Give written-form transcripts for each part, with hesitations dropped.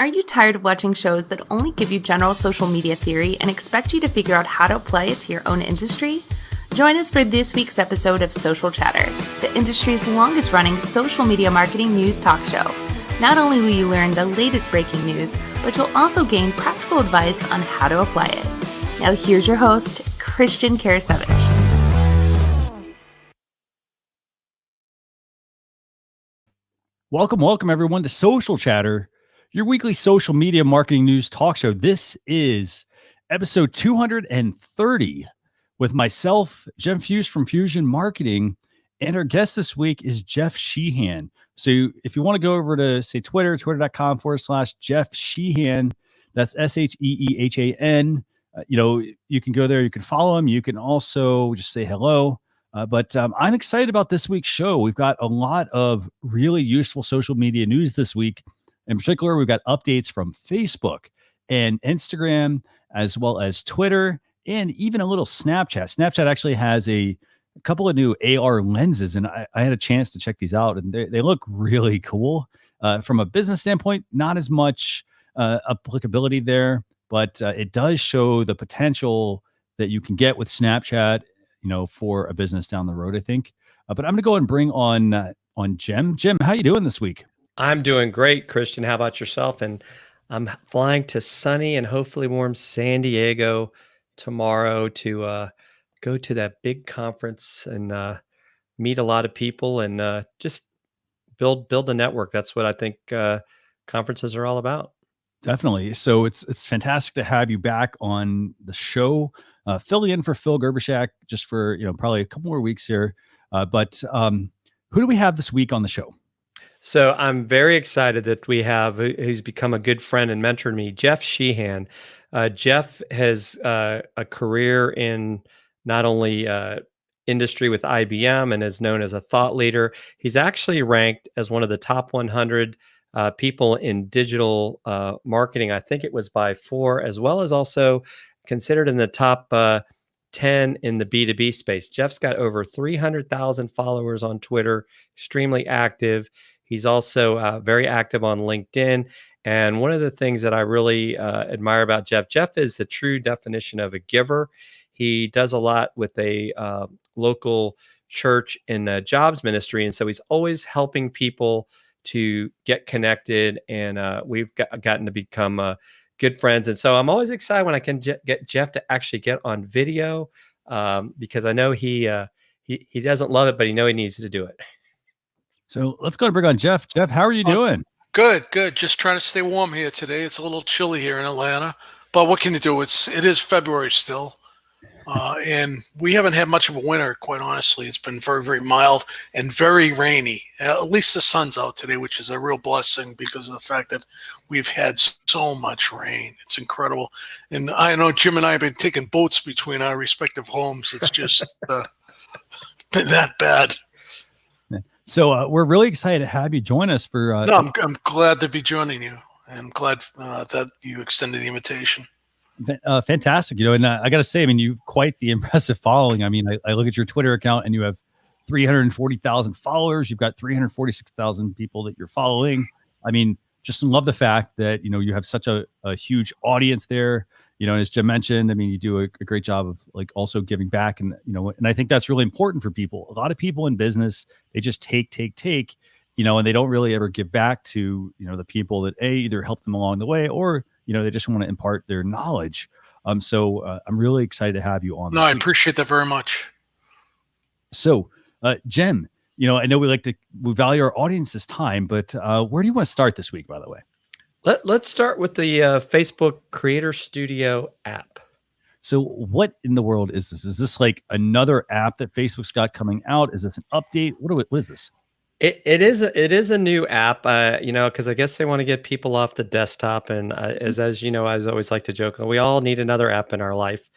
Are you tired of watching shows that only give you general social media theory and expect you to figure out how to apply it to your own industry? Join us for this week's episode of Social Chatter, the industry's longest-running social media marketing news talk show. Not only will you learn the latest breaking news, but you'll also gain practical advice on how to apply it. Now here's your host, Christian Karasiewicz. Welcome everyone to Social Chatter, your weekly social media marketing news talk show. This is episode 230 with myself, Jeff Fuhs from Fusion Marketing, and our guest this week is Jeff Sheehan. So if you want to go over to, say, twitter.com/Jeff Sheehan, that's SHEEHAN. You can go there, you can follow him, you can also just say hello. But I'm excited about this week's show. We've got a lot of really useful social media news this week. In particular, we've got updates from Facebook and Instagram, as well as Twitter, and even a little Snapchat. Snapchat actually has a couple of new AR lenses, and I had a chance to check these out, and they look really cool. From a business standpoint, not as much applicability there, but it does show the potential that you can get with Snapchat, for a business down the road, I think. But I'm going to go and bring on Jim. Jim, how you doing this week? I'm doing great, Christian. How about yourself? And I'm flying to sunny and hopefully warm San Diego tomorrow to go to that big conference and meet a lot of people and just build a network. That's what I think conferences are all about. Definitely. So it's fantastic to have you back on the show, filling in for Phil Gerbershak just for probably a couple more weeks here. But who do we have this week on the show? So I'm very excited that we have who's become a good friend and mentored me, Jeff Sheehan. Jeff has a career in not only industry with IBM and is known as a thought leader. He's actually ranked as one of the top 100 people in digital marketing. I think it was by Forbes, as well as also considered in the top 10 in the B2B space. Jeff's got over 300,000 followers on Twitter, extremely active. He's also very active on LinkedIn. And one of the things that I really admire about Jeff is the true definition of a giver. He does a lot with a local church in the jobs ministry. And so he's always helping people to get connected. And we've gotten to become good friends. And so I'm always excited when I can get Jeff to actually get on video because I know he doesn't love it, but he needs to do it. So let's go and bring on Jeff. Jeff, how are you doing? Good. Just trying to stay warm here today. It's a little chilly here in Atlanta, but what can you do? It is February still, and we haven't had much of a winter, quite honestly. It's been very, very mild and very rainy. At least the sun's out today, which is a real blessing because of the fact that we've had so much rain. It's incredible. And I know Jim and I have been taking boats between our respective homes. It's just been that bad. So we're really excited to have you join us for. No, I'm glad to be joining you. I'm glad that you extended the invitation. Fantastic, and I got to say, you've quite the impressive following. I look at your Twitter account and you have 340,000 followers. You've got 346,000 people that you're following. Just love the fact that you have such a huge audience there. As Jim mentioned, you do a great job of also giving back, and and I think that's really important for people. A lot of people in business, they just take, and they don't really ever give back to the people that either help them along the way or they just want to impart their knowledge. So I'm really excited to have you on. No, I appreciate that very much. So, Jim, I know we value our audience's time, but where do you want to start this week, by the way? Let's start with the Facebook Creator Studio app. So what in the world is this? Is this like another app that Facebook's got coming out? Is this an update? What is this? It is a new app, because I guess they want to get people off the desktop. And as you know, I always like to joke, we all need another app in our life.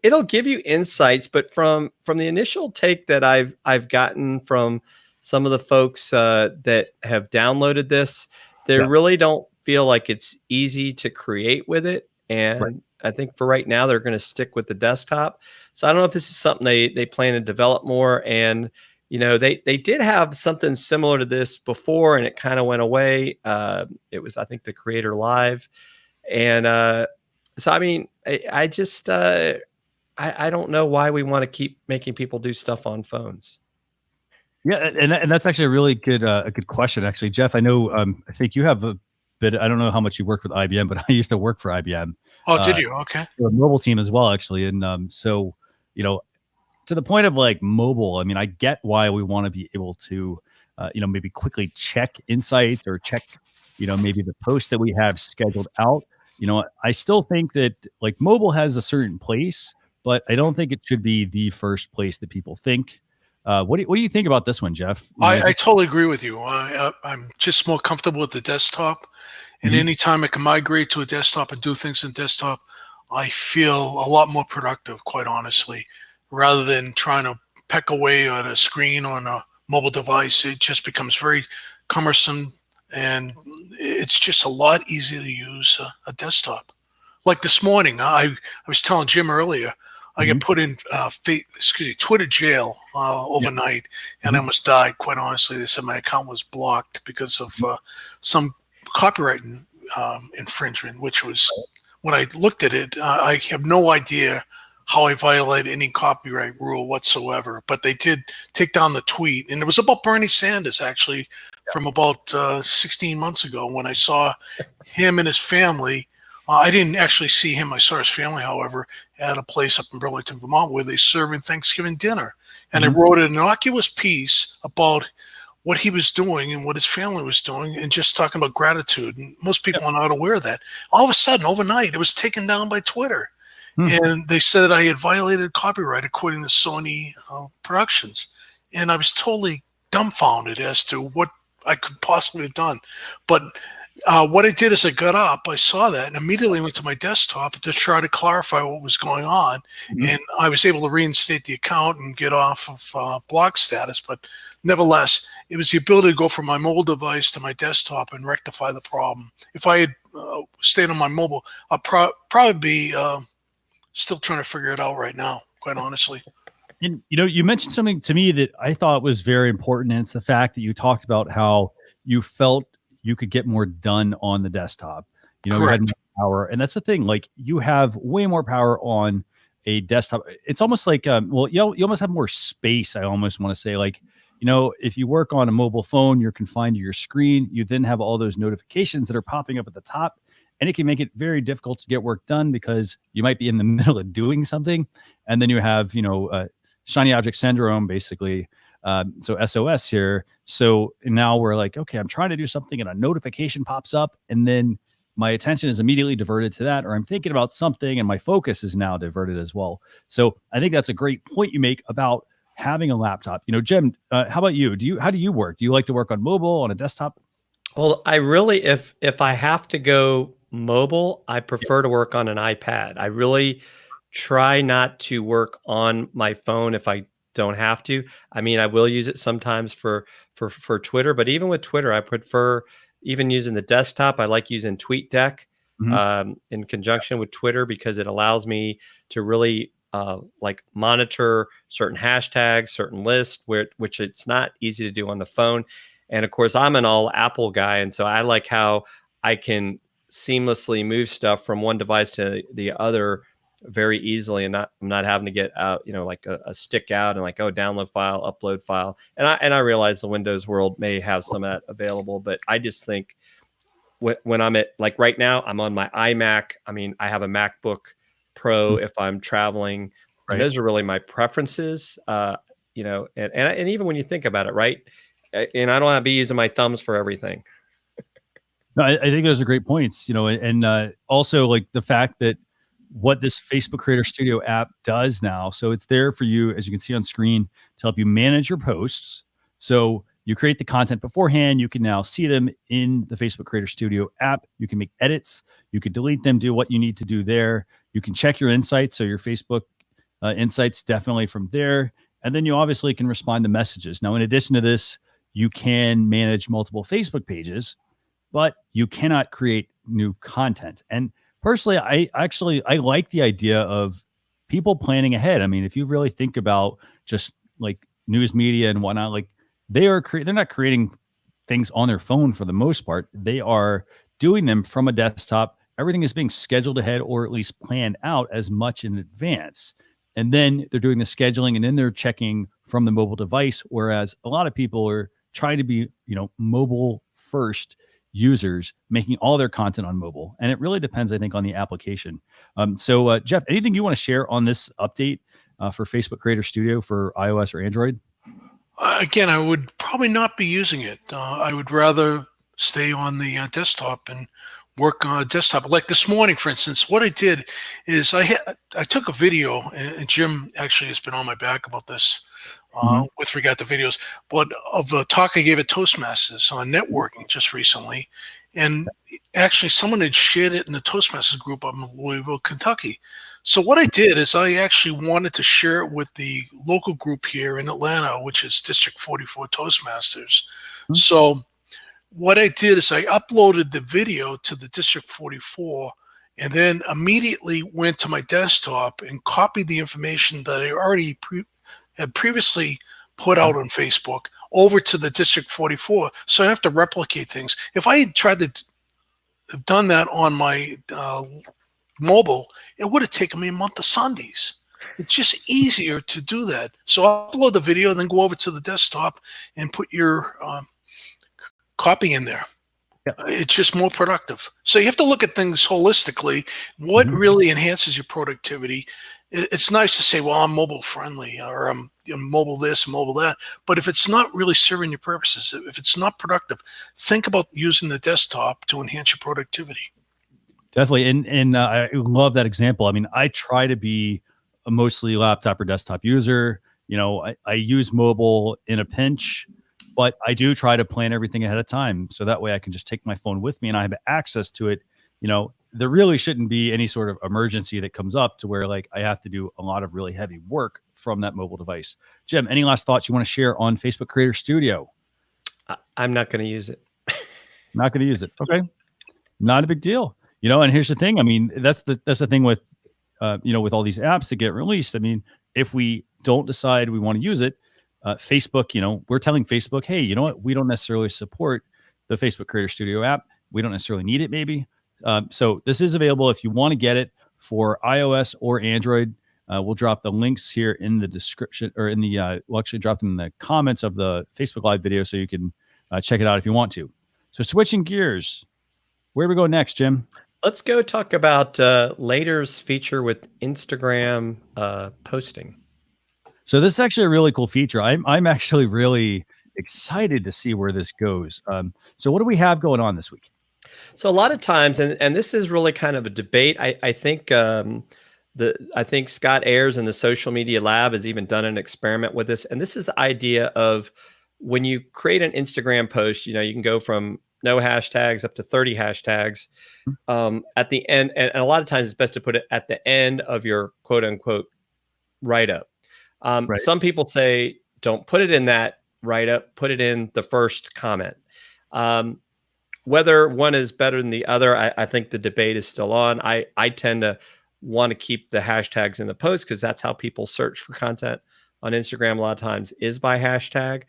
It'll give you insights, but from the initial take that I've gotten from some of the folks that have downloaded this, they really don't feel like it's easy to create with it. And right. I think for right now, they're going to stick with the desktop. So I don't know if this is something they plan to develop more. And they did have something similar to this before, and it kind of went away. It was, I think, the Creator Live. And so, I mean, I just, I don't know why we want to keep making people do stuff on phones. Yeah, and that's actually a really good a good question, actually, Jeff. I know I think you have a bit. I don't know how much you worked with IBM, but I used to work for IBM. Oh, did you? Okay. A mobile team as well, actually, and so to the point of like mobile. I mean, I get why we want to be able to maybe quickly check insights or check maybe the post that we have scheduled out. I still think that like mobile has a certain place, but I don't think it should be the first place that people think. What do you think about this one, Jeff? I totally agree with you. I'm just more comfortable with the desktop, and anytime I can migrate to a desktop and do things in desktop, I feel a lot more productive, quite honestly, rather than trying to peck away at a screen on a mobile device. It just becomes very cumbersome, and it's just a lot easier to use a desktop. Like this morning, I was telling Jim earlier, I got put in Twitter jail overnight, and I almost died. Quite honestly, they said my account was blocked because of some copyright infringement. Which was, when I looked at it, I have no idea how I violated any copyright rule whatsoever. But they did take down the tweet, and it was about Bernie Sanders, actually, from about 16 months ago, when I saw him and his family. I didn't actually see him. I saw his family, however, at a place up in Burlington, Vermont, where they serving Thanksgiving dinner. And I wrote an innocuous piece about what he was doing and what his family was doing, and just talking about gratitude. And most people are not aware of that. All of a sudden, overnight, it was taken down by Twitter. And they said that I had violated copyright according to Sony Productions. And I was totally dumbfounded as to what I could possibly have done. But what I did is I got up, I saw that, and immediately went to my desktop to try to clarify what was going on. And I was able to reinstate the account and get off of block status. But nevertheless, it was the ability to go from my mobile device to my desktop and rectify the problem. If I had stayed on my mobile, I'd probably be still trying to figure it out right now, quite honestly. And you mentioned something to me that I thought was very important, and it's the fact that you talked about how you felt you could get more done on the desktop. You had more power, and that's the thing. Like, you have way more power on a desktop. It's almost like you almost have more space. I almost want to say, like, if you work on a mobile phone, you're confined to your screen. You then have all those notifications that are popping up at the top, and it can make it very difficult to get work done because you might be in the middle of doing something, and then you have shiny object syndrome, basically. So SOS here. So now we're like, okay, I'm trying to do something and a notification pops up, and then my attention is immediately diverted to that, or I'm thinking about something and my focus is now diverted as well. So I think that's a great point you make about having a laptop. Jim, how about you? How do you work? Do you like to work on mobile, on a desktop? Well, I really, if I have to go mobile, I prefer to work on an iPad. I really try not to work on my phone if I don't have to. I mean, I will use it sometimes for Twitter, but even with Twitter, I prefer even using the desktop. I like using TweetDeck in conjunction with Twitter, because it allows me to really like monitor certain hashtags, certain lists, which it's not easy to do on the phone. And of course, I'm an all Apple guy, and so I like how I can seamlessly move stuff from one device to the other very easily, and I'm not having to get out, like a stick out and like, download file, upload file. And I realize the Windows world may have some of that available, but I just think when I'm at, like right now, I'm on my iMac. I mean, I have a MacBook Pro if I'm traveling. Right. Those are really my preferences, and even when you think about it, right? And I don't want to be using my thumbs for everything. No, I think those are great points, and also like the fact that what this Facebook Creator Studio app does now. So it's there for you, as you can see on screen, to help you manage your posts. So you create the content beforehand. You can now see them in the Facebook Creator Studio app. You can make edits. You can delete them, do what you need to do there. You can check your insights. So your Facebook insights definitely from there. And then you obviously can respond to messages. Now, in addition to this, you can manage multiple Facebook pages, but you cannot create new content. And personally, I like the idea of people planning ahead. I mean, if you really think about just like news media and whatnot, like they're not creating things on their phone for the most part. They are doing them from a desktop. Everything is being scheduled ahead or at least planned out as much in advance. And then they're doing the scheduling and then they're checking from the mobile device. Whereas a lot of people are trying to be, mobile first users, making all their content on mobile. And it really depends, I think, on the application. So Jeff, anything you want to share on this update for Facebook Creator Studio for iOS or Android? Again, I would probably not be using it. I would rather stay on the desktop and work on a desktop. Like this morning, for instance, what I did is I took a video, and Jim actually has been on my back about this with regard to videos, but of a talk I gave at Toastmasters on networking just recently. And actually someone had shared it in the Toastmasters group up in Louisville, Kentucky. So what I did is I actually wanted to share it with the local group here in Atlanta, which is District 44 Toastmasters. So what I did is I uploaded the video to the District 44 and then immediately went to my desktop and copied the information that I already had previously put out on Facebook over to the District 44. So I have to replicate things. If I had tried to have done that on my mobile, it would have taken me a month of Sundays. It's just easier to do that. So I'll upload the video and then go over to the desktop and put your copy in there. It's just more productive. So you have to look at things holistically. What really enhances your productivity? It's nice to say, well, I'm mobile friendly or I'm mobile this, mobile that. But if it's not really serving your purposes, if it's not productive, think about using the desktop to enhance your productivity. Definitely. And I love that example. I mean, I try to be a mostly laptop or desktop user. I use mobile in a pinch, but I do try to plan everything ahead of time. So that way I can just take my phone with me and I have access to it. There really shouldn't be any sort of emergency that comes up to where like I have to do a lot of really heavy work from that mobile device. Jim, any last thoughts you want to share on Facebook Creator Studio? I'm not going to use it. Not going to use it. Okay. Not a big deal. And here's the thing. I mean, that's the thing with, with all these apps that get released. I mean, if we don't decide we want to use it, Facebook, we're telling Facebook, hey, you know what? We don't necessarily support the Facebook Creator Studio app. We don't necessarily need it, maybe. So this is available if you want to get it for iOS or Android. We'll drop the links here in the description or in the, we'll actually drop them in the comments of the Facebook Live video so you can check it out if you want to. So switching gears, where do we go next, Jim? Let's go talk about later's feature with Instagram posting. So this is actually a really cool feature. I'm actually really excited to see where this goes. So what do we have going on this week? So a lot of times, and this is really kind of a debate. I think I think Scott Ayers in the Social Media Lab has even done an experiment with this. And this is the idea of when you create an Instagram post, you can go from no hashtags up to 30 hashtags at the end. And a lot of times it's best to put it at the end of your quote unquote write-up. Right. Some people say, don't put it in that write-up, put it in the first comment. Whether one is better than the other, I think the debate is still on. I tend to want to keep the hashtags in the post because that's how people search for content on Instagram a lot of times is by hashtag.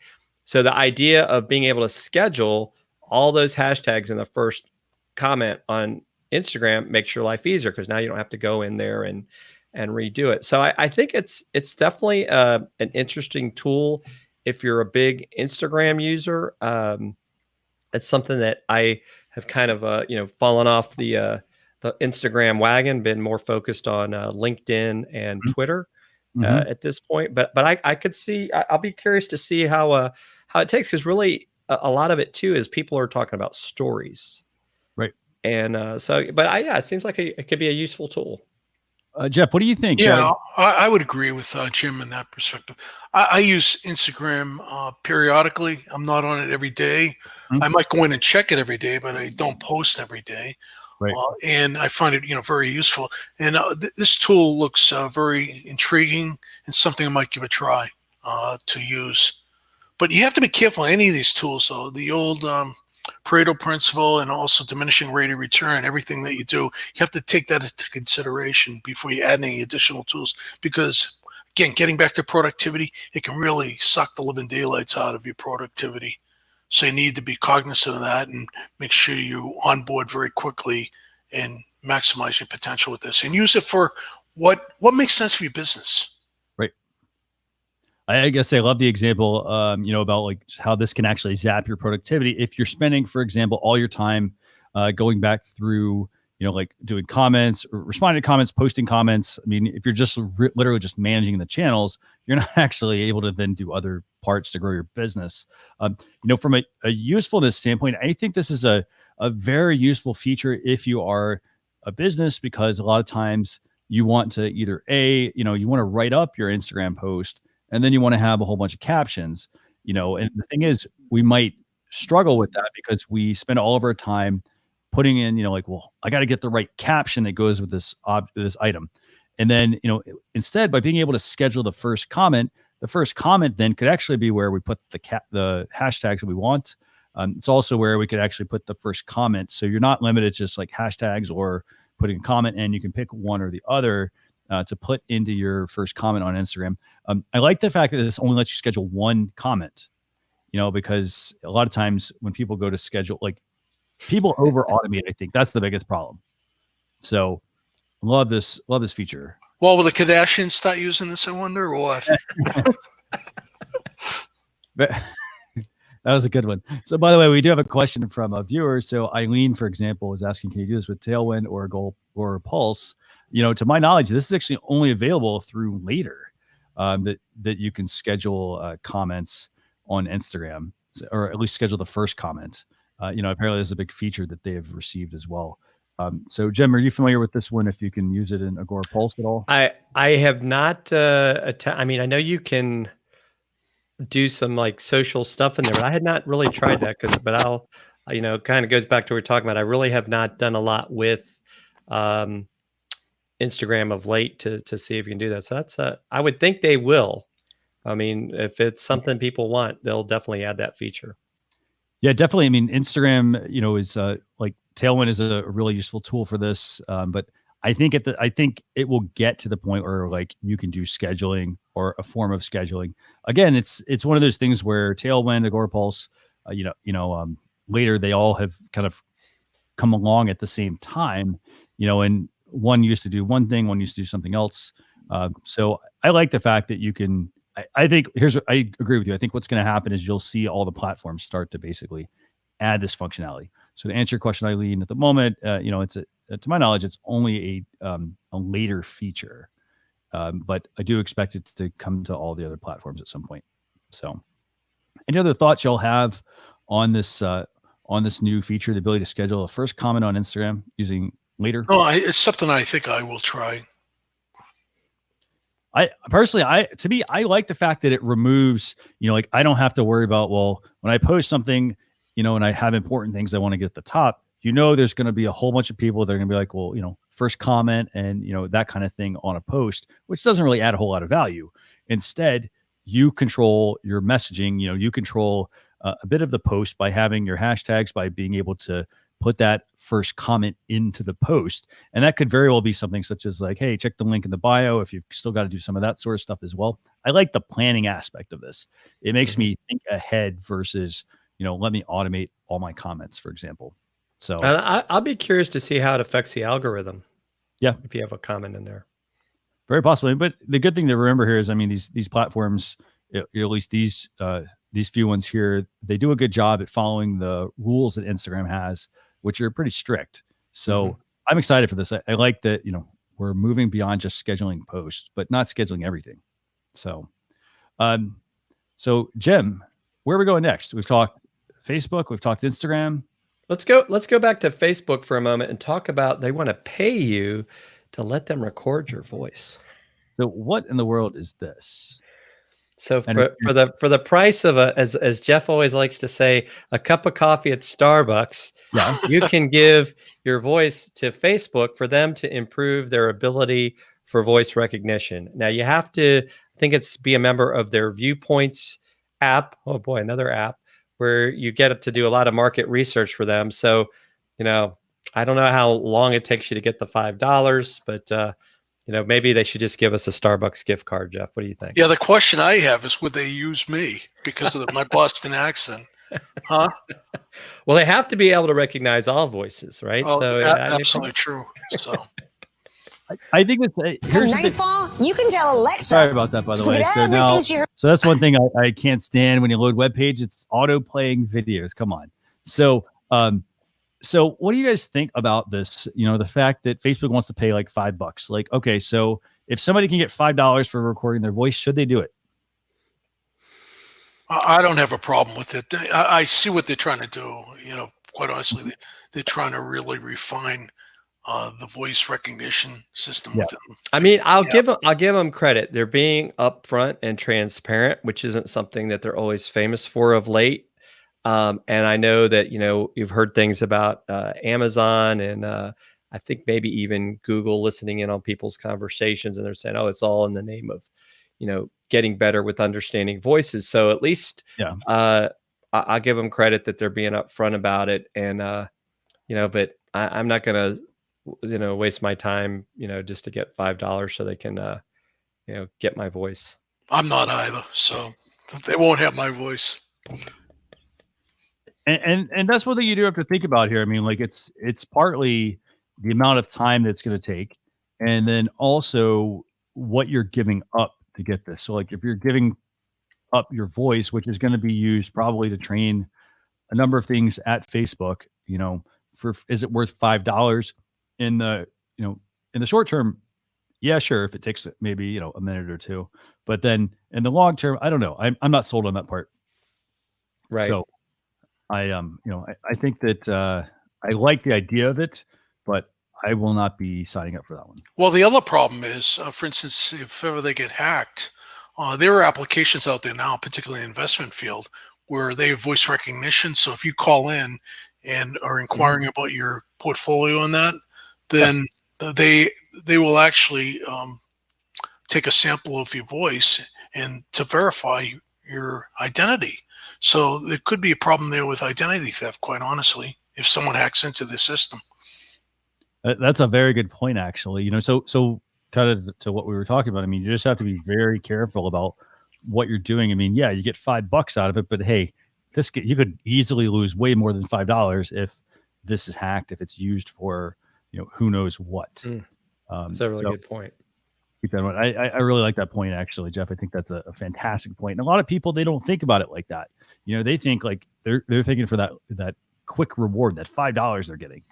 So the idea of being able to schedule all those hashtags in the first comment on Instagram makes your life easier because now you don't have to go in there and redo it. So I think it's definitely an interesting tool if you're a big Instagram user. It's something that I have kind of fallen off the Instagram wagon, been more focused on LinkedIn and Twitter at this point. But I could see, I'll be curious to see how it takes, because really a lot of it too is people are talking about stories, right? And it seems like it could be a useful tool. Jeff, what do you think? Yeah, I would agree with Jim in that perspective. I use Instagram periodically. I'm not on it every day. I might go in and check it every day, but I don't post every day. Right. And I find it, very useful. And this tool looks very intriguing and something I might give a try to use. But you have to be careful on any of these tools, though. The old Pareto principle and also diminishing rate of return, everything that you do, you have to take that into consideration before you add any additional tools. Because again, getting back to productivity, it can really suck the living daylights out of your productivity. So you need to be cognizant of that and make sure you onboard very quickly and maximize your potential with this and use it for what makes sense for your business. Right. I guess I love the example, about like how this can actually zap your productivity. If you're spending, for example, all your time going back through, like doing comments or responding to comments, posting comments. I mean, if you're just literally just managing the channels, you're not actually able to then do other parts to grow your business. From a usefulness standpoint, I think this is a very useful feature if you are a business, because a lot of times you want to either you want to write up your Instagram post, and then you want to have a whole bunch of captions, and the thing is, we might struggle with that because we spend all of our time putting in, well, I got to get the right caption that goes with this item. And then, instead, by being able to schedule the first comment then could actually be where we put the hashtags that we want. It's also where we could actually put the first comment. So you're not limited to just like hashtags or putting a comment, and you can pick one or the other to put into your first comment on Instagram. I like the fact that this only lets you schedule one comment, because a lot of times when people go to schedule, like, people over automate. I think that's the biggest problem. So love this feature. Well, will the Kardashians start using this, I wonder, or what? That was a good one. So, by the way, we do have a question from a viewer. So Eileen, for example, is asking, can you do this with Tailwind or Pulse? To my knowledge, this is actually only available through later, that you can schedule comments on Instagram, or at least schedule the first comment. Apparently there's a big feature that they have received as well. So Jim, are you familiar with this one? If you can use it in Agora Pulse at all? I have not. I mean, I know you can do some like social stuff in there, but I had not really tried that but I'll, kind of goes back to what we're talking about. I really have not done a lot with Instagram of late to see if you can do that. So that's I would think they will. I mean, if it's something people want, they'll definitely add that feature. Yeah, definitely. I mean, Instagram, is like Tailwind is a really useful tool for this. But I think it will get to the point where like you can do scheduling or a form of scheduling. Again, it's one of those things where Tailwind, Agora Pulse, later they all have kind of come along at the same time, and one used to do one thing, one used to do something else. So I like the fact that you can. I think I agree with you. I think what's going to happen is you'll see all the platforms start to basically add this functionality. So to answer your question, Eileen, at the moment, it's to my knowledge, it's only a later feature, but I do expect it to come to all the other platforms at some point. So, any other thoughts y'all have on this new feature, the ability to schedule a first comment on Instagram using later? No, it's something I think I will try. I personally, I like the fact that it removes, like I don't have to worry about, well, when I post something, and I have important things I want to get at the top, there's going to be a whole bunch of people that are going to be like, well, first comment and, that kind of thing on a post, which doesn't really add a whole lot of value. Instead, you control your messaging, you control a bit of the post by having your hashtags, by being able to put that first comment into the post. And that could very well be something such as like, hey, check the link in the bio if you've still got to do some of that sort of stuff as well. I like the planning aspect of this. It makes me think ahead versus, let me automate all my comments, for example. So I'll be curious to see how it affects the algorithm. Yeah. If you have a comment in there. Very possibly. But the good thing to remember here is, I mean, these platforms, at least these few ones here, they do a good job at following the rules that Instagram has, which are pretty strict. So I'm excited for this. I like that, we're moving beyond just scheduling posts, but not scheduling everything. So, Jim, where are we going next? We've talked Facebook, we've talked Instagram. Let's go back to Facebook for a moment and talk about, they want to pay you to let them record your voice. So what in the world is this? So for the price of as Jeff always likes to say, a cup of coffee at Starbucks, yeah, you can give your voice to Facebook for them to improve their ability for voice recognition. Now you have to, I think it's be a member of their Viewpoints app. Oh boy, another app where you get to do a lot of market research for them. So, I don't know how long it takes you to get the $5, but maybe they should just give us a Starbucks gift card, Jeff. What do you think? Yeah, the question I have is, would they use me because of my Boston accent? Huh? Well, they have to be able to recognize all voices, right? Oh, So absolutely true. So I think it's here's the thing. Nightfall, you can tell Alexa. Sorry about that, by the way. So now, so that's one thing I can't stand when you load web page. It's auto playing videos. Come on. So, so what do you guys think about this? The fact that Facebook wants to pay like $5. Like, okay, so if somebody can get $5 for recording their voice, should they do it? I don't have a problem with it. I see what they're trying to do. Quite honestly, they're trying to really refine the voice recognition system with them. I mean, I'll give them credit. They're being upfront and transparent, which isn't something that they're always famous for of late. And I know that, you've heard things about Amazon and I think maybe even Google listening in on people's conversations, and they're saying, oh, it's all in the name of, getting better with understanding voices. So at least I'll give them credit that they're being upfront about it. And, but I'm not going to, waste my time, just to get $5 so they can, get my voice. I'm not either. So they won't have my voice. And that's one thing you do have to think about here. I mean, like it's partly the amount of time that's going to take, and then also what you're giving up to get this. So like if you're giving up your voice, which is going to be used probably to train a number of things at Facebook, is it worth $5 in the, in the short term? Yeah, sure. If it takes maybe, a minute or two, but then in the long term, I don't know. I'm not sold on that part. Right. So I think that I like the idea of it, but I will not be signing up for that one. Well, the other problem is, for instance, if ever they get hacked, there are applications out there now, particularly in the investment field, where they have voice recognition. So if you call in and are inquiring about your portfolio on that, then they will actually take a sample of your voice and to verify your identity. So there could be a problem there with identity theft, quite honestly, if someone hacks into the system. That's a very good point, actually. So kind of to what we were talking about. I mean, you just have to be very careful about what you're doing. I mean, yeah, you get $5 out of it, but hey, you could easily lose way more than $5 if this is hacked, if it's used for, who knows what. That's a really good point. Keep that in mind. I really like that point, actually, Jeff. I think that's a fantastic point. And a lot of people, they don't think about it like that. They think like they're thinking for that quick reward, that $5 they're getting.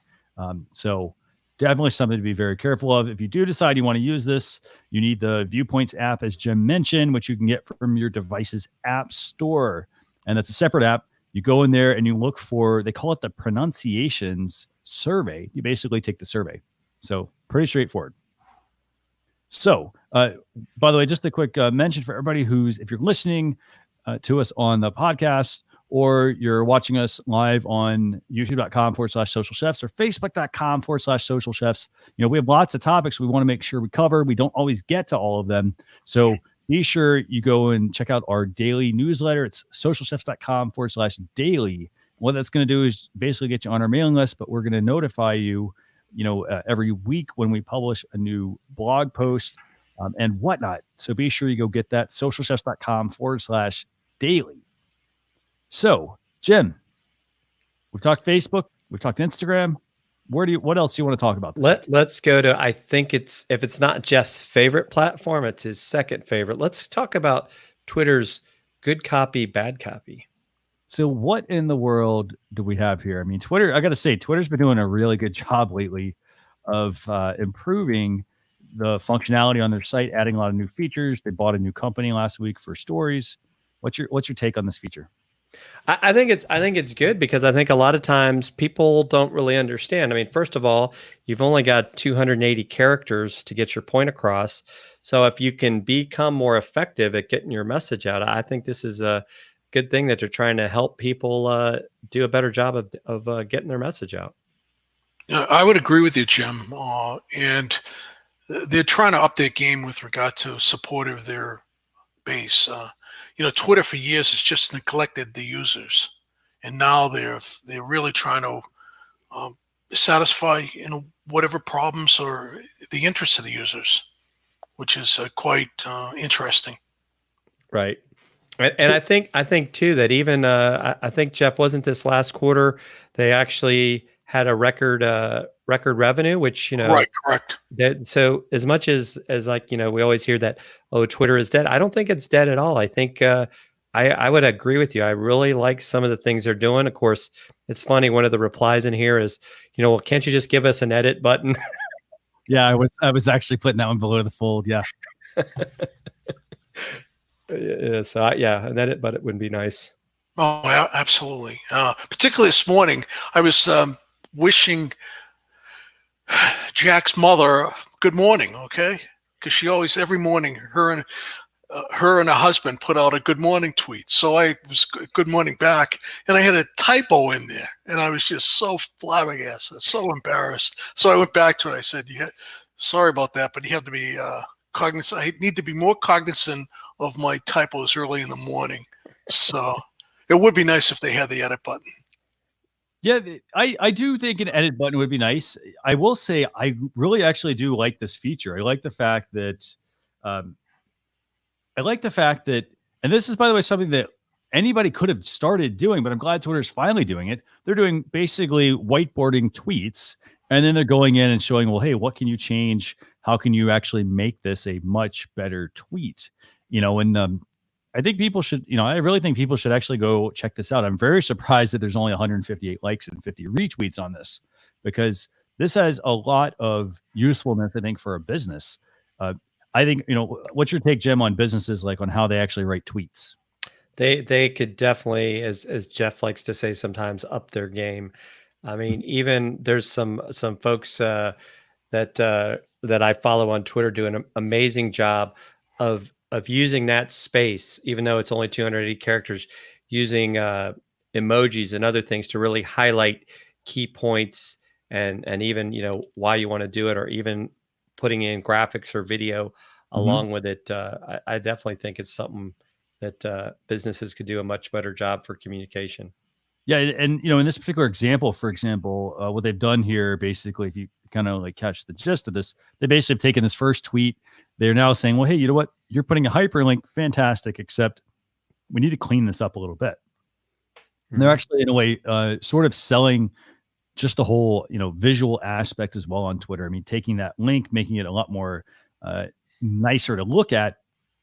So definitely something to be very careful of. If you do decide you want to use this, you need the Viewpoints app, as Jim mentioned, which you can get from your device's app store. And that's a separate app. You go in there and you look for, they call it the pronunciations survey. You basically take the survey. So pretty straightforward. So, by the way, just a quick mention for everybody if you're listening to us on the podcast, or you're watching us live on youtube.com/social chefs or facebook.com/social chefs. We have lots of topics we want to make sure we cover. We don't always get to all of them. So be sure you go and check out our daily newsletter. It's socialchefs.com/daily. What that's going to do is basically get you on our mailing list, but we're going to notify you, every week when we publish a new blog post and whatnot. So be sure you go get that, socialchefs.com/daily. So, Jim, we've talked Facebook, we've talked Instagram. What else do you want to talk about this week? Let's go to, I think if it's not Jeff's favorite platform, it's his second favorite. Let's talk about Twitter's good copy, bad copy. So what in the world do we have here? I mean, Twitter, I got to say, Twitter's been doing a really good job lately of improving the functionality on their site, adding a lot of new features. They bought a new company last week for stories. What's your take on this feature? I think it's good, because I think a lot of times people don't really understand. I mean, first of all, you've only got 280 characters to get your point across. So if you can become more effective at getting your message out, I think this is a good thing that they're trying to help people do a better job of getting their message out. Yeah, I would agree with you, Jim. And they're trying to up their game with regard to support of their base. Twitter for years has just neglected the users, and now they're really trying to satisfy whatever problems or the interests of the users. which is quite interesting. Right. And I think too that even I think, Jeff, wasn't this last quarter they actually had a record revenue, which Right, correct. that, so as much as like we always hear that, oh, Twitter is dead. I don't think it's dead at all. I think I would agree with you. I really like some of the things they're doing. Of course, it's funny. One of the replies in here is, well, can't you just give us an edit button? Yeah, I was actually putting that one below the fold. Yeah. Yeah, so an edit button would be nice. Oh, absolutely. Particularly this morning, I was wishing Jack's mother good morning, okay? Because she always, every morning, her and her husband put out a good morning tweet. So I was good morning back, and I had a typo in there, and I was just so flabbergasted, so embarrassed. So I went back to it. I said, "Yeah, sorry about that, but you have to be cognizant. I need to be more cognizant of my typos early in the morning." So it would be nice if they had the edit button. Yeah, I do think an edit button would be nice. I will say I really actually do like this feature. I like the fact that, and this is, by the way, something that anybody could have started doing, but I'm glad Twitter's finally doing it. They're doing basically whiteboarding tweets, and then they're going in and showing, well, hey, what can you change? How can you actually make this a much better tweet? And I think people should, I really think people should actually go check this out. I'm very surprised that there's only 158 likes and 50 retweets on this, because this has a lot of usefulness, I think, for a business. I think, what's your take, Jim, on businesses, like on how they actually write tweets? They could definitely, as Jeff likes to say sometimes, up their game. I mean, even there's some folks that I follow on Twitter do an amazing job of using that space, even though it's only 280 characters, using emojis and other things to really highlight key points and even why you want to do it, or even putting in graphics or video along with it. I definitely think it's something that businesses could do a much better job for communication. Yeah, and in this particular example, for example, what they've done here, basically, if you kind of like catch the gist of this, they basically have taken this first tweet. They're now saying, well, hey, you know what? You're putting a hyperlink, fantastic, except we need to clean this up a little bit. And they're actually, in a way, sort of selling just the whole, visual aspect as well on Twitter. I mean, taking that link, making it a lot more nicer to look at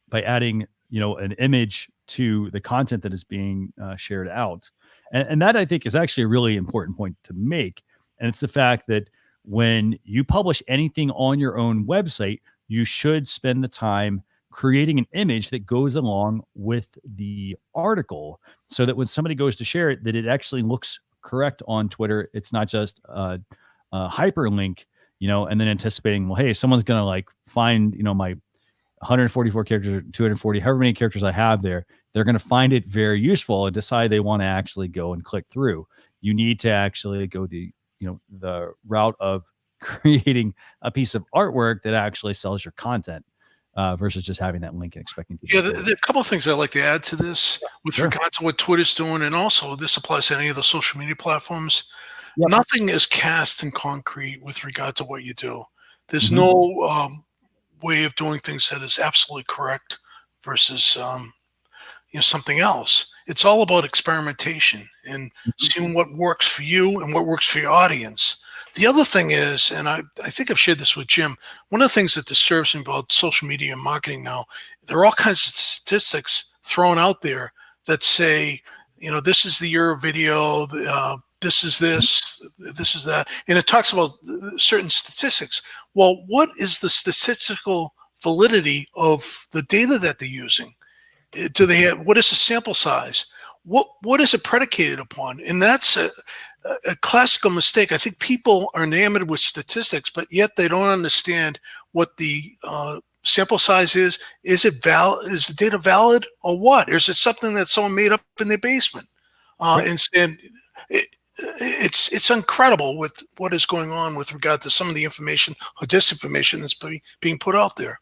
by adding, an image to the content that is being shared out. And that, I think, is actually a really important point to make. And it's the fact that when you publish anything on your own website, you should spend the time creating an image that goes along with the article, so that when somebody goes to share it, that it actually looks correct on Twitter. It's not just a hyperlink, and then anticipating, well, hey, someone's going to like find, my 144 characters, or 240, however many characters I have there, they're going to find it very useful and decide they want to actually go and click through. You need to actually go the route of creating a piece of artwork that actually sells your content, versus just having that link and expecting people. Yeah, there are a couple of things I'd like to add to this with regard to what Twitter's doing, and also this applies to any of the social media platforms. Yep. Nothing is cast in concrete with regard to what you do. There's no way of doing things that is absolutely correct versus something else. It's all about experimentation and seeing what works for you and what works for your audience. The other thing is, and I think I've shared this with Jim, one of the things that disturbs me about social media and marketing now, there are all kinds of statistics thrown out there that say, this is the year of video, this is this, this is that, and it talks about certain statistics. Well, what is the statistical validity of the data that they're using? Do they have, what is the sample size? What is it predicated upon? And that's a classical mistake. I think people are enamored with statistics, but yet they don't understand what the sample size is. Is it valid? Is the data valid, or what? Or is it something that someone made up in their basement? And it's incredible with what is going on with regard to some of the information or disinformation that's being put out there.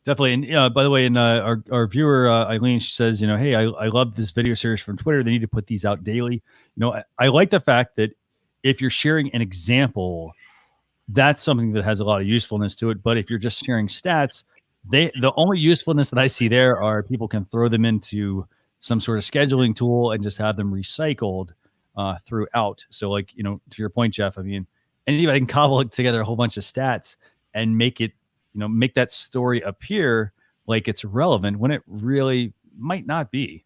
Definitely. And by the way, in our viewer, Eileen, she says, hey, I love this video series from Twitter. They need to put these out daily. I like the fact that if you're sharing an example, that's something that has a lot of usefulness to it. But if you're just sharing stats, the only usefulness that I see there are people can throw them into some sort of scheduling tool and just have them recycled throughout. So like, to your point, Jeff, I mean, anybody can cobble together a whole bunch of stats and make it, make that story appear like it's relevant when it really might not be.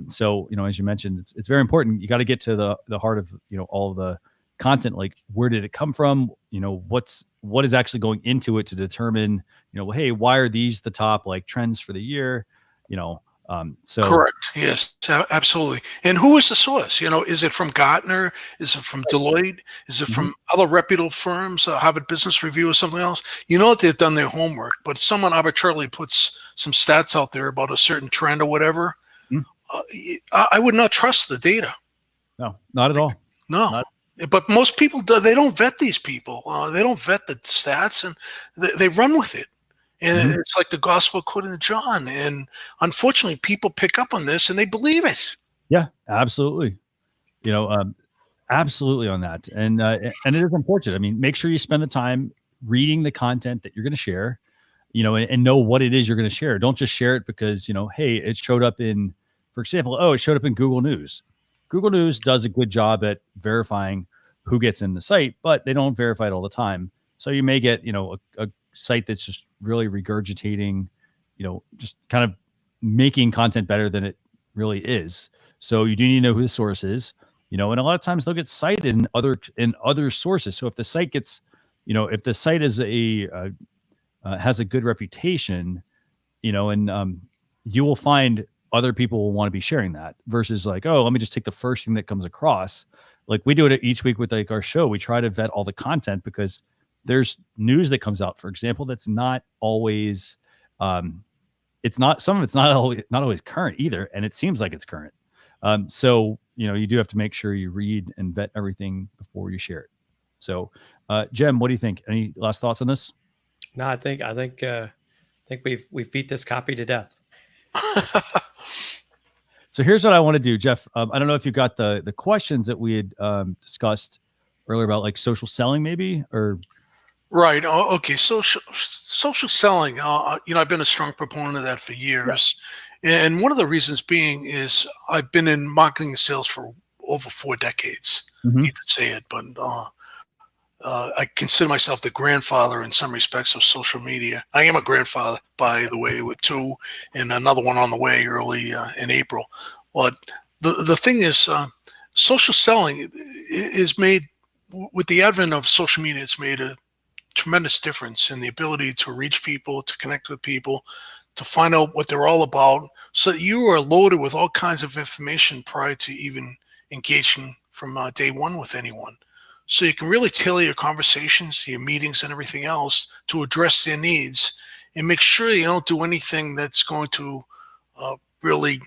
So, as you mentioned, it's very important. You got to get to the heart of, all of the content, like where did it come from? What is actually going into it to determine, hey, why are these the top like trends for the year? So correct. Yes, absolutely. And who is the source? Is it from Gartner? Is it from Deloitte? Is it from other reputable firms, Harvard Business Review or something else? You know that they've done their homework, but someone arbitrarily puts some stats out there about a certain trend or whatever. I would not trust the data. No, not at all. No. But most people, they don't vet these people. They don't vet the stats, and they run with it. And it's like the gospel according to John. And unfortunately, people pick up on this and they believe it. Yeah, absolutely. Absolutely on that. And it is unfortunate. I mean, make sure you spend the time reading the content that you're going to share, and know what it is you're going to share. Don't just share it because, hey, it showed up in, for example, it showed up in Google News. Google News does a good job at verifying who gets in the site, but they don't verify it all the time. So you may get, a site that's just really regurgitating, just kind of making content better than it really is. So you do need to know who the source is, and a lot of times they'll get cited in other sources. So if the site gets, if the site is has a good reputation, and you will find other people will want to be sharing that versus like, let me just take the first thing that comes across. Like we do it each week with like our show. We try to vet all the content because there's news that comes out, for example, that's not always, some of it's not always current either. And it seems like it's current. So, you do have to make sure you read and vet everything before you share it. So, Jem, what do you think? Any last thoughts on this? No, I think we've beat this copy to death. So here's what I want to do, Jeff. I don't know if you got the questions that we had discussed earlier about like social selling, maybe, or right. Okay. Social selling. I've been a strong proponent of that for years, and one of the reasons being is I've been in marketing and sales for over 4 decades. I hate to say it, but I consider myself the grandfather in some respects of social media. I am a grandfather, by the way, with 2 and another one on the way early in April. But the thing is, social selling is made, with the advent of social media, it's made a tremendous difference in the ability to reach people, to connect with people, to find out what they're all about, so that you are loaded with all kinds of information prior to even engaging from day one with anyone. So you can really tailor your conversations, your meetings, and everything else to address their needs, and make sure you don't do anything that's going to really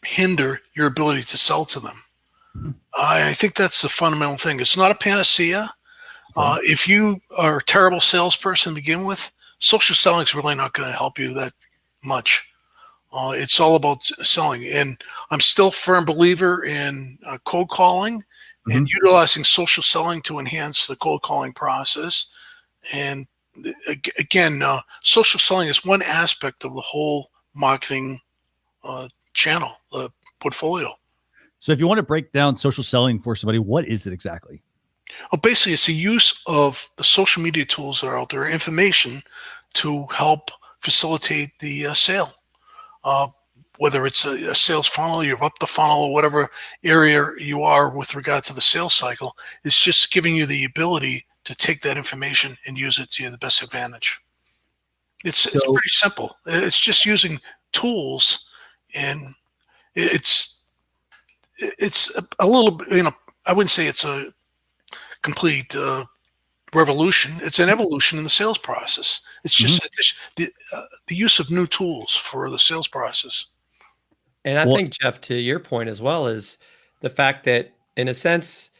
hinder your ability to sell to them. I think that's the fundamental thing. It's not a panacea. If you are a terrible salesperson to begin with, social selling is really not going to help you that much. It's all about selling. And I'm still a firm believer in cold calling and utilizing social selling to enhance the cold calling process. And again, social selling is one aspect of the whole marketing channel, the portfolio. So if you want to break down social selling for somebody, what is it exactly? Well, basically, it's the use of the social media tools that are out there, information to help facilitate the sale. Whether it's a sales funnel, you're up the funnel, or whatever area you are with regard to the sales cycle, it's just giving you the ability to take that information and use it to your best advantage. It's pretty simple. It's just using tools, and it's a little, I wouldn't say it's a complete revolution. It's an evolution in the sales process. It's just the use of new tools for the sales process. And I think, Jeff, to your point as well, is the fact that, in a sense,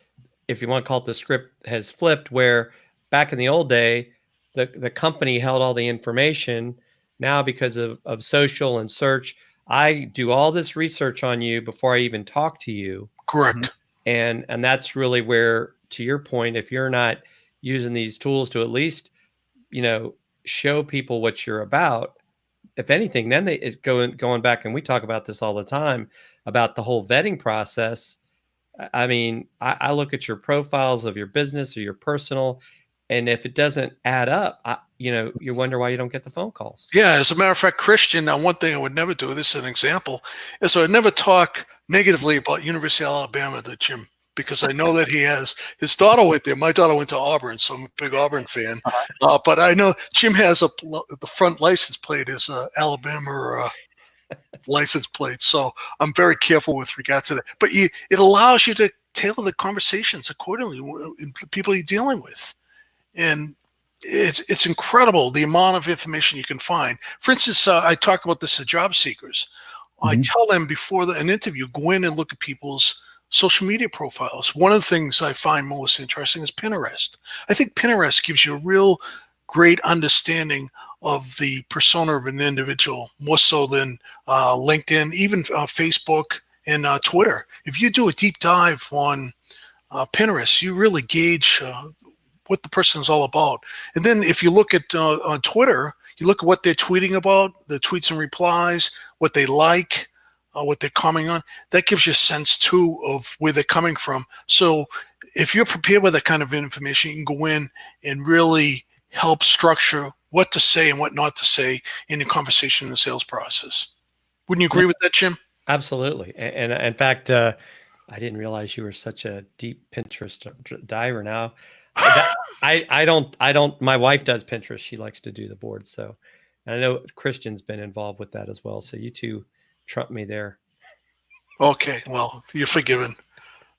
if you want to call it, the script has flipped, where back in the old day, the company held all the information. Now, because of social and search, I do all this research on you before I even talk to you. Correct. And that's really where, to your point, if you're not using these tools to at least, show people what you're about, if anything, then going back, and we talk about this all the time about the whole vetting process. I mean, I look at your profiles of your business or your personal, and if it doesn't add up, you wonder why you don't get the phone calls. Yeah, as a matter of fact, Christian, now one thing I would never do, this is an example, is I would never talk negatively about University of Alabama to Jim, because I know that he has, his daughter went there. My daughter went to Auburn, so I'm a big Auburn fan. But I know Jim has the front license plate is Alabama license plate. So I'm very careful with regard to that. But it allows you to tailor the conversations accordingly in the people you're dealing with. And it's incredible the amount of information you can find. For instance, I talk about this to job seekers. I tell them before an interview, go in and look at people's social media profiles. One of the things I find most interesting is Pinterest. I think Pinterest gives you a real great understanding of the persona of an individual, more so than LinkedIn, even Facebook and Twitter. If you do a deep dive on Pinterest, you really gauge what the person is all about. And then if you look at on Twitter, you look at what they're tweeting about, the tweets and replies, what they like, what they're commenting on. That gives you a sense too of where they're coming from. So if you're prepared with that kind of information, you can go in and really help structure what to say and what not to say in the conversation in the sales process. Wouldn't you agree with that, Jim? Absolutely. And in fact, I didn't realize you were such a deep Pinterest diver now. I don't, my wife does Pinterest. She likes to do the board. So, and I know Christian's been involved with that as well. So you two trump me there. Okay. Well, you're forgiven.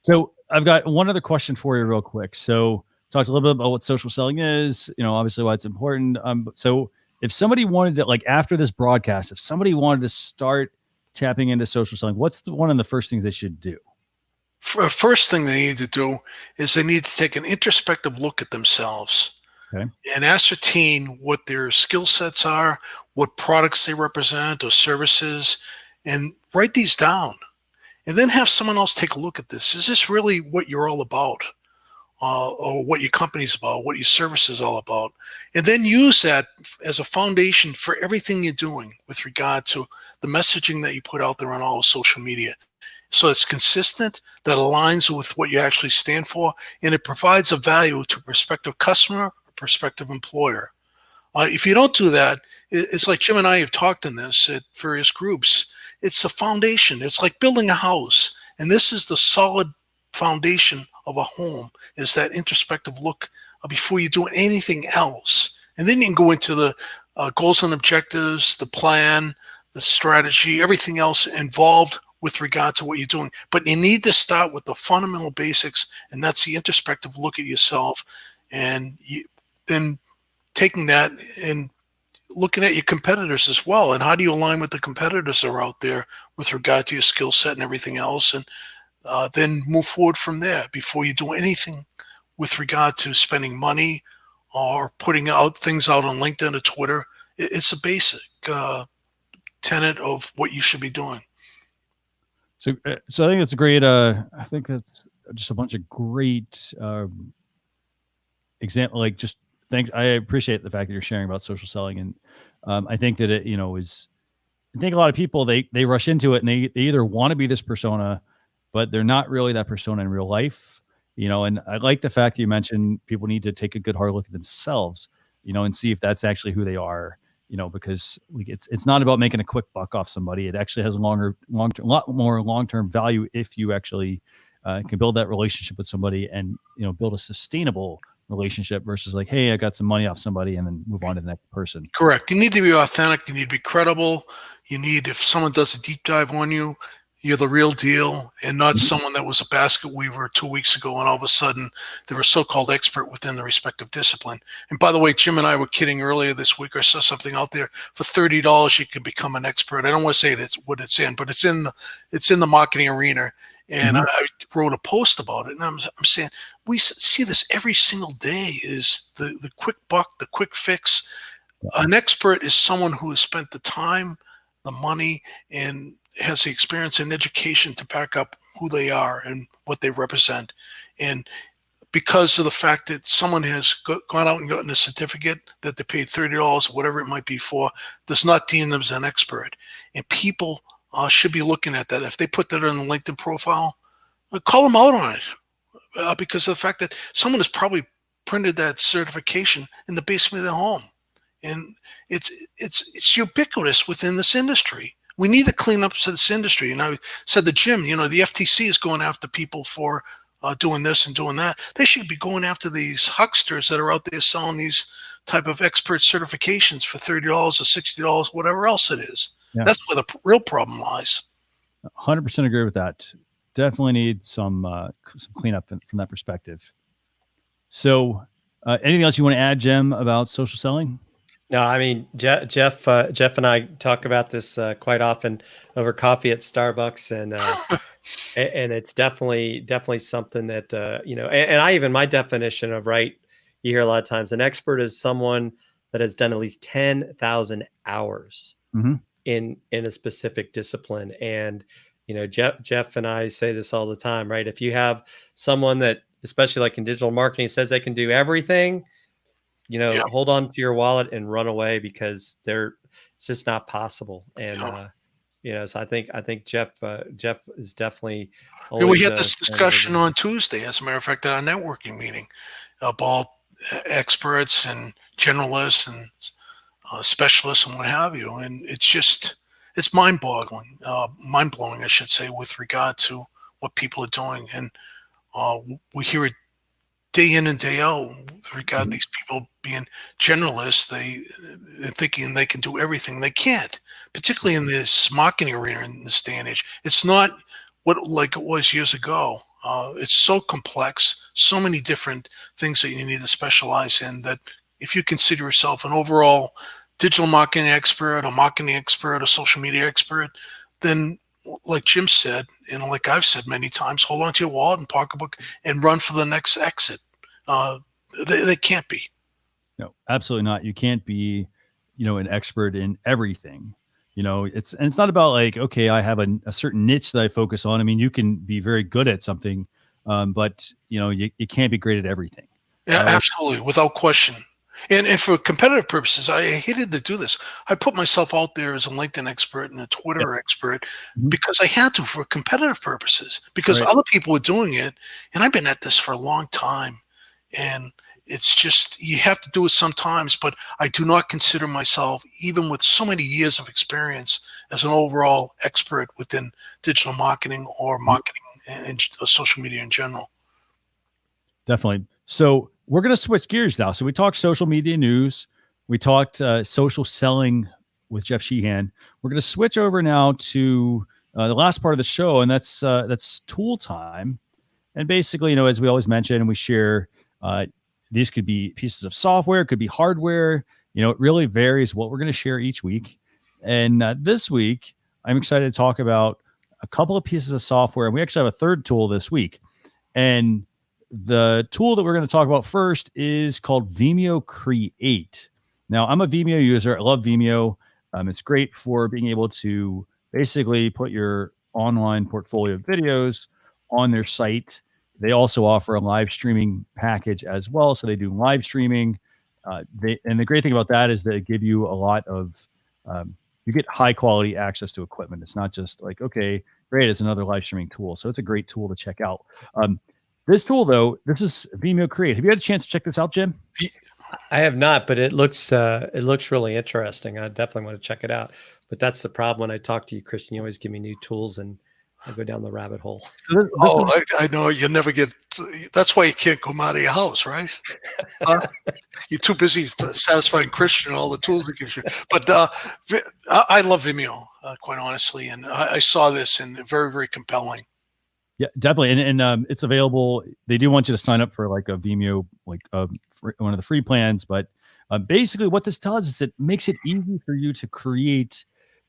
So I've got one other question for you real quick. So talked a little bit about what social selling is, obviously why it's important. So if somebody wanted to, like after this broadcast, if somebody wanted to start tapping into social selling, what's one of the first things they should do? First thing they need to do is they need to take an introspective look at themselves and ascertain what their skill sets are, what products they represent or services, and write these down. And then have someone else take a look at this. Is this really what you're all about? Or what your company's about, what your service is all about, and then use that as a foundation for everything you're doing with regard to the messaging that you put out there on all social media. So it's consistent, that aligns with what you actually stand for, and it provides a value to a prospective customer or prospective employer. If you don't do that, it's like Jim and I have talked in this at various groups. It's the foundation. It's like building a house, and this is the solid foundation of a home, is that introspective look before you do anything else. And then you can go into the goals and objectives, the plan, the strategy, everything else involved with regard to what you're doing. But you need to start with the fundamental basics, and that's the introspective look at yourself. And then taking that and looking at your competitors as well, and how do you align with the competitors that are out there with regard to your skill set and everything else, and then move forward from there before you do anything with regard to spending money or putting out things out on LinkedIn or Twitter. It's a basic tenet of what you should be doing. So I think that's a great, I think that's just a bunch of great example, like just thanks. I appreciate the fact that you're sharing about social selling. And I think that it, I think a lot of people, they rush into it and they either want to be this persona, but they're not really that persona in real life, and I like the fact that you mentioned people need to take a good hard look at themselves, and see if that's actually who they are, because it's not about making a quick buck off somebody. It actually has a lot more long-term value if you actually can build that relationship with somebody and, build a sustainable relationship versus like, hey, I got some money off somebody and then move on to the next person. Correct. You need to be authentic. You need to be credible. You need, if someone does a deep dive on you, you're the real deal, and not someone that was a basket weaver 2 weeks ago and all of a sudden they're a so-called expert within the respective discipline. And by the way, Jim and I were kidding earlier this week. I saw something out there for $30 you can become an expert. I don't want to say that's what it's in, but it's in the marketing arena. And I wrote a post about it, and I'm saying we see this every single day, is the quick buck, the quick fix. An expert is someone who has spent the time, the money, and has the experience and education to back up who they are and what they represent. And because of the fact that someone has gone out and gotten a certificate that they paid $30 or whatever it might be for, does not deem them as an expert. And people should be looking at that. If they put that on the LinkedIn profile, call them out on it because of the fact that someone has probably printed that certification in the basement of their home. And it's ubiquitous within this industry. We need to clean up this industry. And I said to Jim, the FTC is going after people for doing this and doing that. They should be going after these hucksters that are out there selling these type of expert certifications for $30 or $60, whatever else it is. Yeah. That's where the real problem lies. 100% agree with that. Definitely need some cleanup from that perspective. So anything else you want to add, Jim, about social selling? No, I mean, Jeff and I talk about this quite often over coffee at Starbucks, and and it's definitely something that and I even, my definition of you hear a lot of times, an expert is someone that has done at least 10,000 hours in a specific discipline. And Jeff and I say this all the time, right? If you have someone that, especially like in digital marketing, says they can do everything, hold on to your wallet and run away, because it's just not possible. And so I think Jeff is definitely. We had this discussion on Tuesday, as a matter of fact, at our networking meeting, about experts and generalists and specialists and what have you. And it's mind-boggling, mind-blowing, I should say, with regard to what people are doing. And we hear it day in and day out with regard to these people being generalists. They're thinking they can do everything. They can't, particularly in this marketing arena in this day and age. It's not like it was years ago. It's so complex, so many different things that you need to specialize in, that if you consider yourself an overall digital marketing expert, a marketing expert, a social media expert, then like Jim said, and like I've said many times, hold on to your wallet and pocketbook and run for the next exit. They can't be. No, absolutely not. You can't be, an expert in everything. It's not about like, okay, I have a certain niche that I focus on. I mean, you can be very good at something, but you can't be great at everything. Yeah, absolutely, without question. And for competitive purposes, I hated to do this. I put myself out there as a LinkedIn expert and a Twitter expert because I had to, for competitive purposes, because other people were doing it. And I've been at this for a long time. And it's just, you have to do it sometimes, but I do not consider myself, even with so many years of experience, as an overall expert within digital marketing or marketing and social media in general. Definitely. So we're going to switch gears now. So we talked social media news. We talked social selling with Jeff Sheehan. We're going to switch over now to the last part of the show, and that's tool time. And basically, as we always mention, and we share, these could be pieces of software, could be hardware. It really varies what we're going to share each week. And this week, I'm excited to talk about a couple of pieces of software. And we actually have a third tool this week. And the tool that we're going to talk about first is called Vimeo Create. Now, I'm a Vimeo user. I love Vimeo. It's great for being able to basically put your online portfolio of videos on their site. They also offer a live streaming package as well. So they do live streaming. And the great thing about that is they give you a lot of, you get high quality access to equipment. It's not just like, okay, great, it's another live streaming tool. So it's a great tool to check out. This tool, though, this is Vimeo Create. Have you had a chance to check this out, Jim? I have not, but it looks really interesting. I definitely want to check it out. But that's the problem when I talk to you, Christian. You always give me new tools, and I go down the rabbit hole. So I know you never get. That's why you can't come out of your house, right? You're too busy satisfying Christian and all the tools he gives you. But I love Vimeo, quite honestly, and I saw this and very, very compelling. Yeah, definitely. And it's available. They do want you to sign up for like a Vimeo, like one of the free plans. But basically what this does is it makes it easy for you to create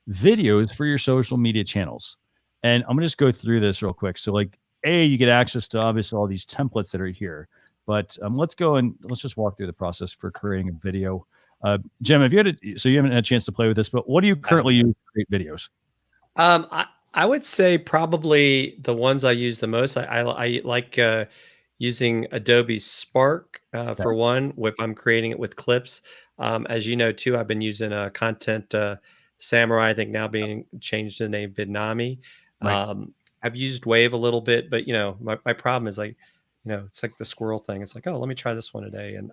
videos for your social media channels. And I'm going to just go through this real quick. So like, you get access to obviously all these templates that are here. But let's go and let's just walk through the process for creating a video. Jim, so you haven't had a chance to play with this, but what do you currently use to create videos? I would say probably the ones I use the most. I like using Adobe Spark for one, if I'm creating it with clips. As you know, too, I've been using Content Samurai, I think now being changed to the name Vidnami. Right. I've used Wave a little bit, but my problem is like, it's like the squirrel thing. It's like, oh, let me try this one today, and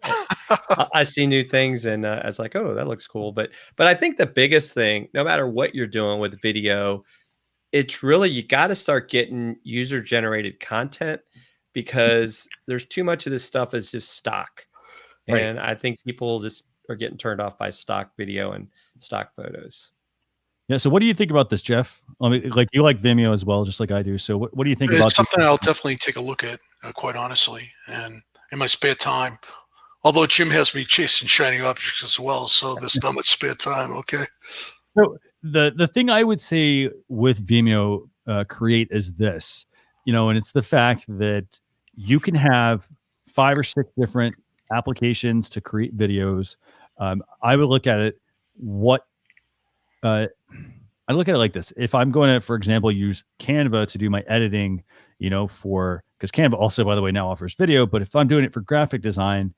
I see new things, and I was like, oh, that looks cool. But I think the biggest thing, no matter what you're doing with video, it's really, you got to start getting user generated content, because there's too much of this stuff is just stock, Right. and I think people just are getting turned off by stock video and stock photos. Yeah. So what do you think about this, Jeff? I mean, like, you like Vimeo as well, just like I do. So what do you think about It's something I'll definitely take a look at, quite honestly, and in my spare time. Although Jim has me chasing shiny objects as well, so there's not much spare time. Okay. So the thing I would say with Vimeo Create is this, and it's the fact that you can have 5 or 6 different applications to create videos. I would look at it I look at it like this. If I'm going to, for example, use Canva to do my editing, because Canva also, by the way, now offers video, but if I'm doing it for graphic design,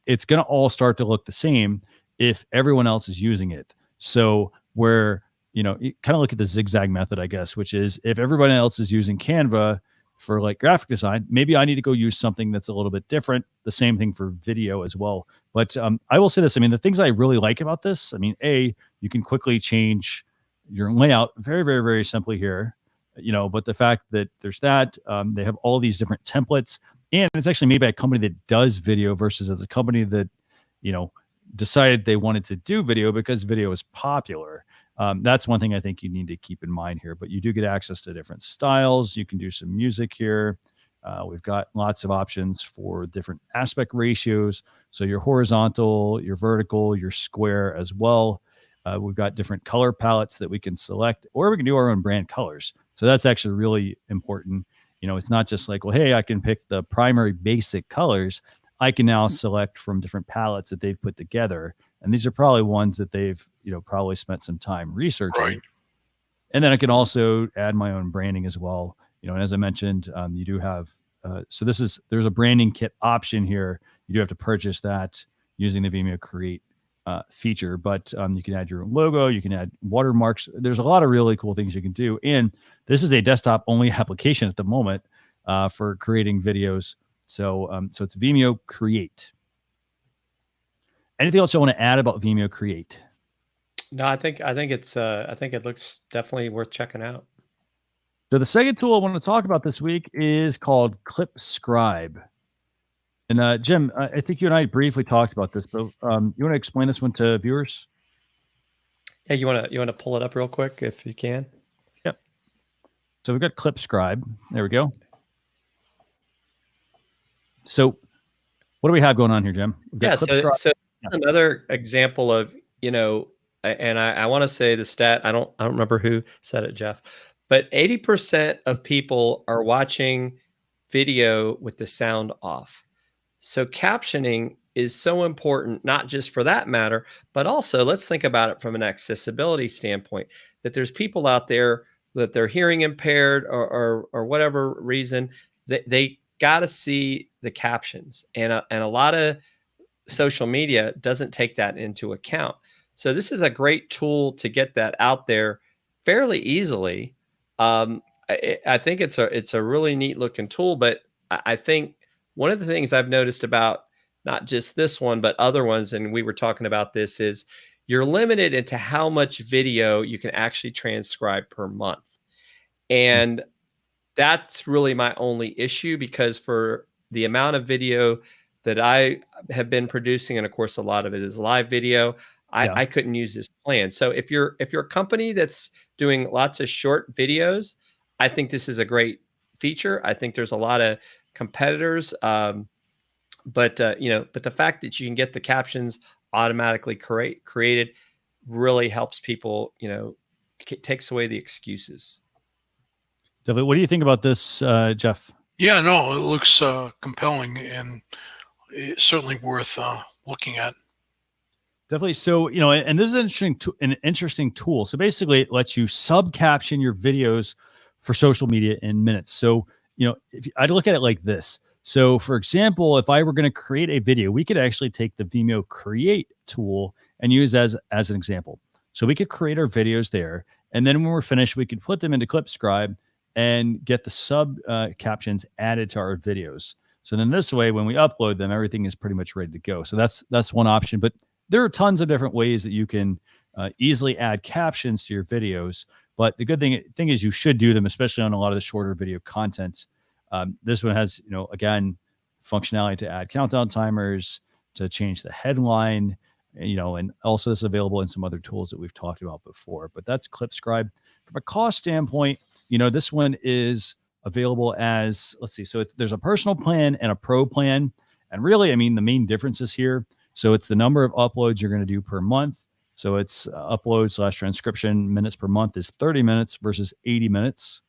it's going to all start to look the same if everyone else is using it. So where, you kind of look at the zigzag method, I guess, which is if everybody else is using Canva for like graphic design, maybe I need to go use something that's a little bit different. The same thing for video as well. But I will say this. I mean, the things I really like about this, I mean, you can quickly change your layout very, very, very simply here, but the fact that there's that, they have all these different templates, and it's actually made by a company that does video versus as a company that, decided they wanted to do video because video is popular. That's one thing I think you need to keep in mind here, but you do get access to different styles. You can do some music here. We've got lots of options for different aspect ratios. So your horizontal, your vertical, your square as well. We've got different color palettes that we can select, or we can do our own brand colors. So that's actually really important. It's not just like, well, hey, I can pick the primary basic colors. I can now select from different palettes that they've put together. And these are probably ones that they've, probably spent some time researching. Right. And then I can also add my own branding as well. And as I mentioned, you do have, there's a branding kit option here. You do have to purchase that using the Vimeo Create feature, but you can add your own logo, you can add watermarks. There's a lot of really cool things you can do. And this is a desktop only application at the moment for creating videos. So it's Vimeo Create. Anything else you want to add about Vimeo Create? No, I think it looks definitely worth checking out. So the second tool I want to talk about this week is called Clip Scribe. And Jim, I think you and I briefly talked about this, but you want to explain this one to viewers? Yeah, you want to pull it up real quick if you can? Yep. So we've got Clip Scribe. There we go. So what do we have going on here, Jim? Yeah, so another example of, and I want to say the stat, I don't remember who said it, Jeff, but 80% of people are watching video with the sound off. So captioning is so important, not just for that matter, but also let's think about it from an accessibility standpoint, that there's people out there that they're hearing impaired or whatever reason, that they got to see the captions, and a lot of social media doesn't take that into account. So this is a great tool to get that out there fairly easily. I think it's a really neat looking tool, but I think one of the things I've noticed about not just this one, but other ones, and we were talking about this, is you're limited into how much video you can actually transcribe per month. And that's really my only issue, because for the amount of video that I have been producing, and of course, a lot of it is live video, I couldn't use this plan. So if you're a company that's doing lots of short videos, I think this is a great feature. I think there's a lot of competitors, but the fact that you can get the captions automatically created really helps people. Takes away the excuses. Definitely. What do you think about this, Jeff? Yeah, no, it looks compelling, and it's certainly worth looking at. Definitely. So, and this is an interesting tool. So basically it lets you sub caption your videos for social media in minutes. So, if I'd look at it like this. So for example, if I were going to create a video, we could actually take the Vimeo Create tool and use as an example. So we could create our videos there. And then when we're finished, we could put them into ClipScribe and get the sub captions added to our videos. So then this way, when we upload them, everything is pretty much ready to go. So that's one option, but there are tons of different ways that you can easily add captions to your videos. But the good thing is you should do them, especially on a lot of the shorter video content. This one has, again, functionality to add countdown timers, to change the headline, and also this is available in some other tools that we've talked about before. But that's ClipScribe. From a cost standpoint, this one is available as, let's see, so there's a personal plan and a pro plan. And really, I mean, the main differences here. So it's the number of uploads you're going to do per month. So it's upload/transcription minutes per month is 30 minutes versus 80 minutes.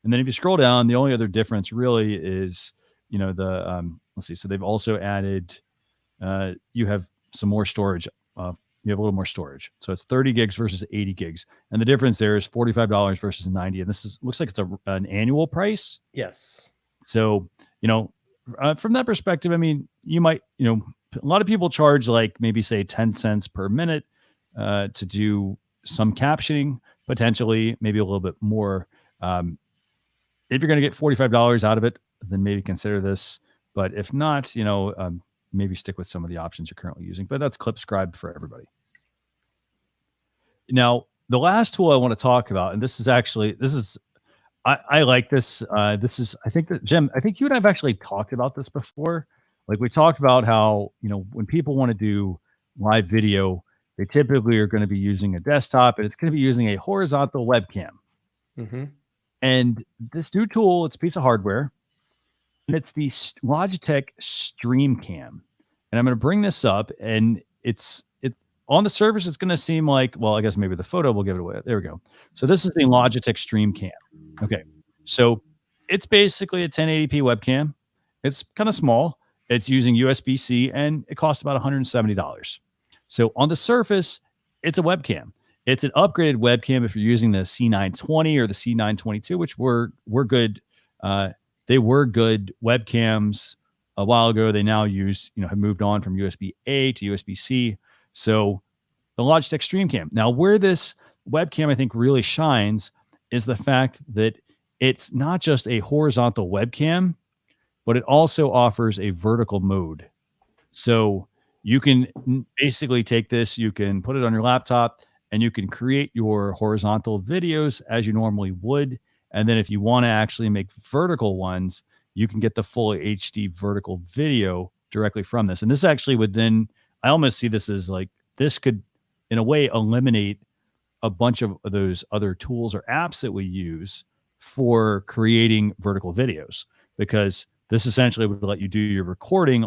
And then if you scroll down, the only other difference really is, let's see. So they've also added, you have some more storage. You have a little more storage. So it's 30 gigs versus 80 gigs. And the difference there is $45 versus 90. And this looks like it's an annual price. Yes. So, from that perspective, I mean, you might, a lot of people charge like maybe say 10 cents per minute to do some captioning, potentially maybe a little bit more. If you're going to get $45 out of it, then maybe consider this. But if not, maybe stick with some of the options you're currently using. But that's ClipScribe for everybody. Now, the last tool I want to talk about, and I like this. I think that Jim, I think you and I have actually talked about this before. Like we talked about how, when people want to do live video, they typically are going to be using a desktop and it's going to be using a horizontal webcam. Mm-hmm. And this new tool, it's a piece of hardware, and it's the Logitech StreamCam. And I'm going to bring this up, and it's on the surface, it's going to seem like, well, I guess maybe the photo will give it away. There we go. So this is the Logitech StreamCam. Okay. So it's basically a 1080p webcam. It's kind of small. It's using USB-C, and it costs about $170. So on the surface, it's a webcam. It's an upgraded webcam if you're using the C920 or the C922, which were good. They were good webcams a while ago. They now have moved on from USB-A to USB-C. So the Logitech StreamCam. Now, where this webcam, I think, really shines is the fact that it's not just a horizontal webcam, but it also offers a vertical mode. So you can basically take this, you can put it on your laptop, and you can create your horizontal videos as you normally would. And then if you want to actually make vertical ones, you can get the full HD vertical video directly from this. And this actually would then, I almost see this as like, this could, in a way, eliminate a bunch of those other tools or apps that we use for creating vertical videos, because this essentially would let you do your recording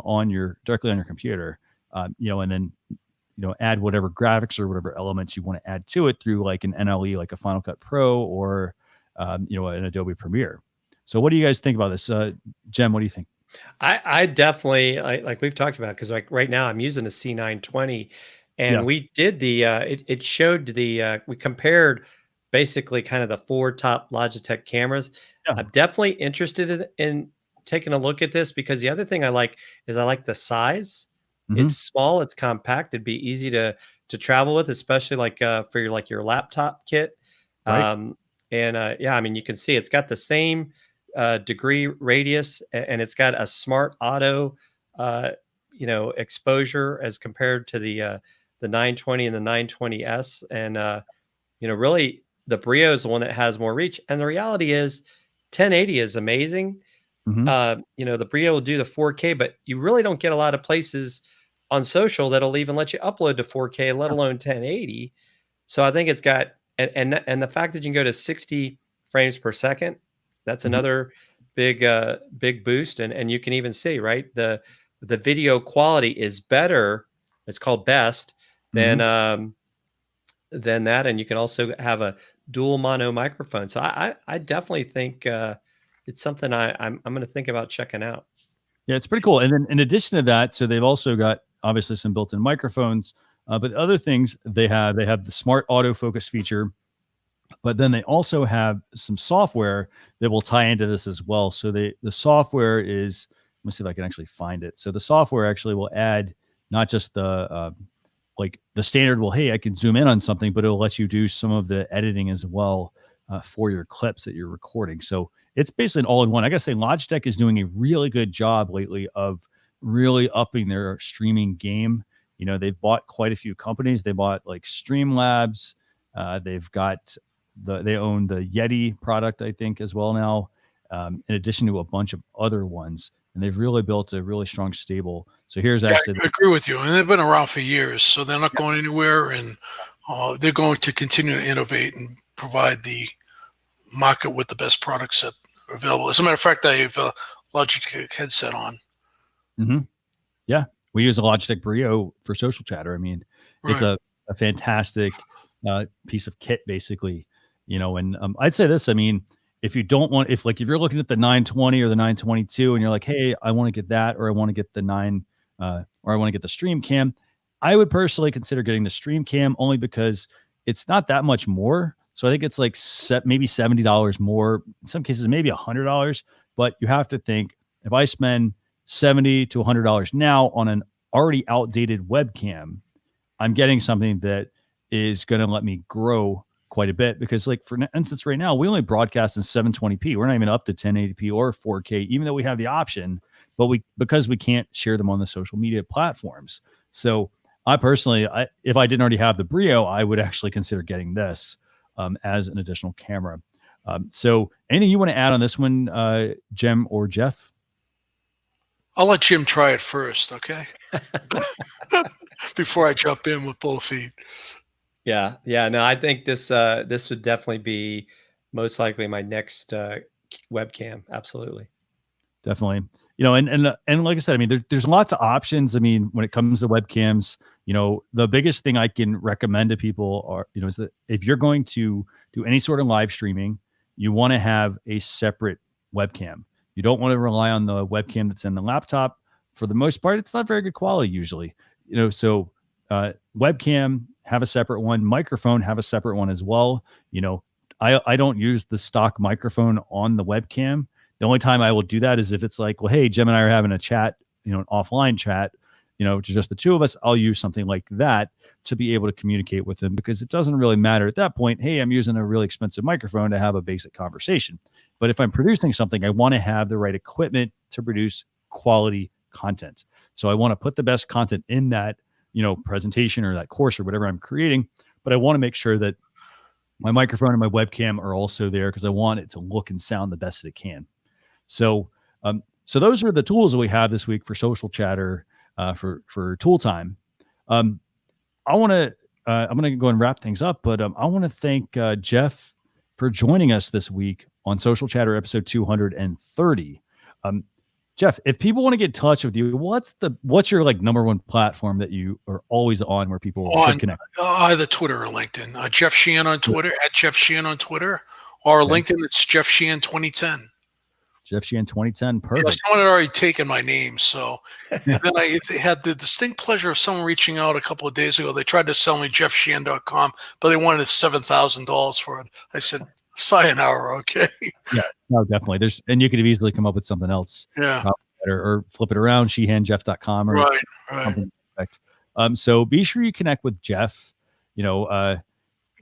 directly on your computer, and then add whatever graphics or whatever elements you want to add to it through like an NLE, like a Final Cut Pro or an Adobe Premiere. So what do you guys think about this? Jem, what do you think? I definitely, like we've talked about, because like right now I'm using a C920, and we did it showed we compared basically kind of the 4 top Logitech cameras. Yeah. I'm definitely interested in taking a look at this, because the other thing I like the size. Mm-hmm. It's small, it's compact, it'd be easy to travel with, especially like for your laptop kit. Right. I mean, you can see it's got the same degree radius, and it's got a smart auto exposure as compared to the 920 and the 920S. And really the Brio is the one that has more reach. And the reality is 1080 is amazing. Mm-hmm. The Brio will do the 4K, but you really don't get a lot of places on social that'll even let you upload to 4K, let alone 1080. So I think it's got, and the fact that you can go to 60 frames per second, that's mm-hmm. another big boost. And you can even see, right, the video quality is better. It's called best than than that. And you can also have a dual mono microphone. So I definitely think it's something I'm going to think about checking out. Yeah, it's pretty cool. And then in addition to that, so they've also got obviously some built-in microphones, but other things they have the smart autofocus feature, but then they also have some software that will tie into this as well. So the software is me see if I can actually find it. So the software actually will add not just the like the standard, well, hey, I can zoom in on something, but it'll let you do some of the editing as well for your clips that you're recording. So it's basically an all-in-one. I gotta say, Logitech is doing a really good job lately of really upping their streaming game. You know, they've bought quite a few companies. They bought like Streamlabs. They've got they own the Yeti product, I think, as well now, in addition to a bunch of other ones. And they've really built a really strong stable. So here's actually. I agree with you. And they've been around for years, so they're not going anywhere. And they're going to continue to innovate and provide the market with the best products that are available. As a matter of fact, I have a Logitech headset on. Mm-hmm. Yeah. We use a Logitech Brio for social chatter. I mean, it's a fantastic piece of kit, basically, you know, and I'd say this, I mean, if you don't want, if you're looking at the 920 or the 922 and you're like, hey, I want to get that, or I want to get the or I want to get the StreamCam, I would personally consider getting the StreamCam only because it's not that much more. So I think it's like maybe $70 more, in some cases, maybe $100, but you have to think, if I spend $70 to $100 now on an already outdated webcam, I'm getting something that is going to let me grow quite a bit, because like for instance, right now, we only broadcast in 720p. We're not even up to 1080p or 4K, even though we have the option, but because we can't share them on the social media platforms. So I personally, if I didn't already have the Brio, I would actually consider getting this as an additional camera. So anything you want to add on this one, Jem or Jeff? I'll let Jim try it first, okay? Before I jump in with both feet. Yeah. No, I think this would definitely be most likely my next webcam. Absolutely. Definitely. You know, and like I said, I mean, there's lots of options. I mean, when it comes to webcams, you know, the biggest thing I can recommend to people are, you know, is that if you're going to do any sort of live streaming, you want to have a separate webcam. You don't want to rely on the webcam that's in the laptop. For the most part, it's not very good quality usually. You know, so webcam, have a separate one. Microphone, have a separate one as well. You know, I don't use the stock microphone on the webcam. The only time I will do that is if it's like, well, hey, Jim and I are having a chat, you know, an offline chat, you know, just the two of us. I'll use something like that to be able to communicate with them, because it doesn't really matter at that point. Hey, I'm using a really expensive microphone to have a basic conversation. But if I'm producing something, I want to have the right equipment to produce quality content. So I want to put the best content in that, you know, presentation or that course or whatever I'm creating. But I want to make sure that my microphone and my webcam are also there, because I want it to look and sound the best that it can. So, so those are the tools that we have this week for social chatter, for tool time. I'm going to go and wrap things up, but I want to thank Jeff for joining us this week on Social Chatter episode 230. Jeff, if people want to get in touch with you, what's your like number one platform that you are always on where people should connect? Either Twitter or LinkedIn. Jeff Sheehan on Twitter, at Jeff Sheehan on Twitter, or LinkedIn, it's Jeff Sheehan 2010. Jeff Sheehan 2010. Perfect. Yeah, someone had already taken my name. So then I had the distinct pleasure of someone reaching out a couple of days ago. They tried to sell me JeffSheehan.com, but they wanted $7,000 for it. I said, sayonara, okay? Yeah, no, definitely. And you could have easily come up with something else. Yeah. Or flip it around, SheehanJeff.com. Or Right. So be sure you connect with Jeff. You know,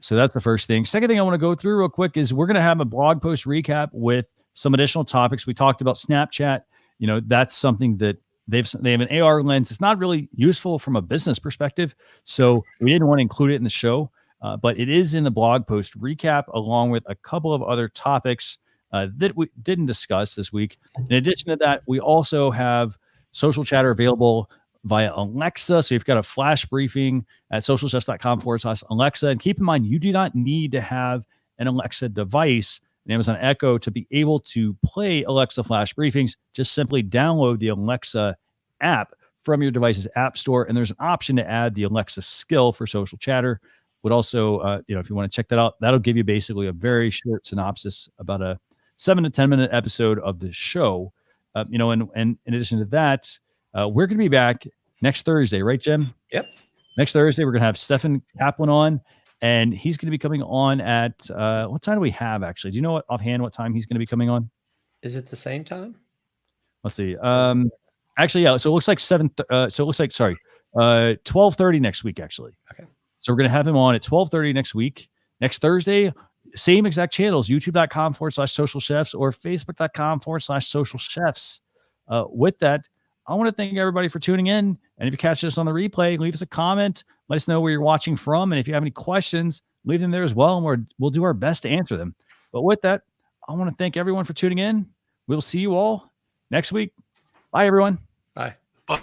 so that's the first thing. Second thing I want to go through real quick is we're going to have a blog post recap with some additional topics. We talked about Snapchat. You know, that's something that they have an AR lens. It's not really useful from a business perspective, so we didn't want to include it in the show, but it is in the blog post recap, along with a couple of other topics that we didn't discuss this week. In addition to that, we also have social chatter available via Alexa. So you've got a flash briefing at socialchefs.com/Alexa. And keep in mind, you do not need to have an Alexa device, an Amazon Echo, to be able to play Alexa flash briefings. Just simply download the Alexa app from your device's app store, and there's an option to add the Alexa skill for social chatter. Would also, you know, if you want to check that out, that'll give you basically a very short synopsis, about a 7 to 10 minute episode of the show. You know, and in addition to that, we're going to be back next Thursday, right, Jim? Yep. Next Thursday, we're going to have Stefan Kaplan on. And he's going to be coming on at what time do we have, actually? Do you know offhand what time he's going to be coming on? Is it the same time? Let's see. Actually, yeah. So it looks like 12:30 next week. Actually. Okay. So we're gonna have him on at 12:30 next week. Next Thursday, same exact channels: YouTube.com/social chefs or Facebook.com/social chefs. With that, I want to thank everybody for tuning in. And if you catch us on the replay, leave us a comment. Let us know where you're watching from. And if you have any questions, leave them there as well. And we'll do our best to answer them. But with that, I want to thank everyone for tuning in. We'll see you all next week. Bye, everyone. Bye. But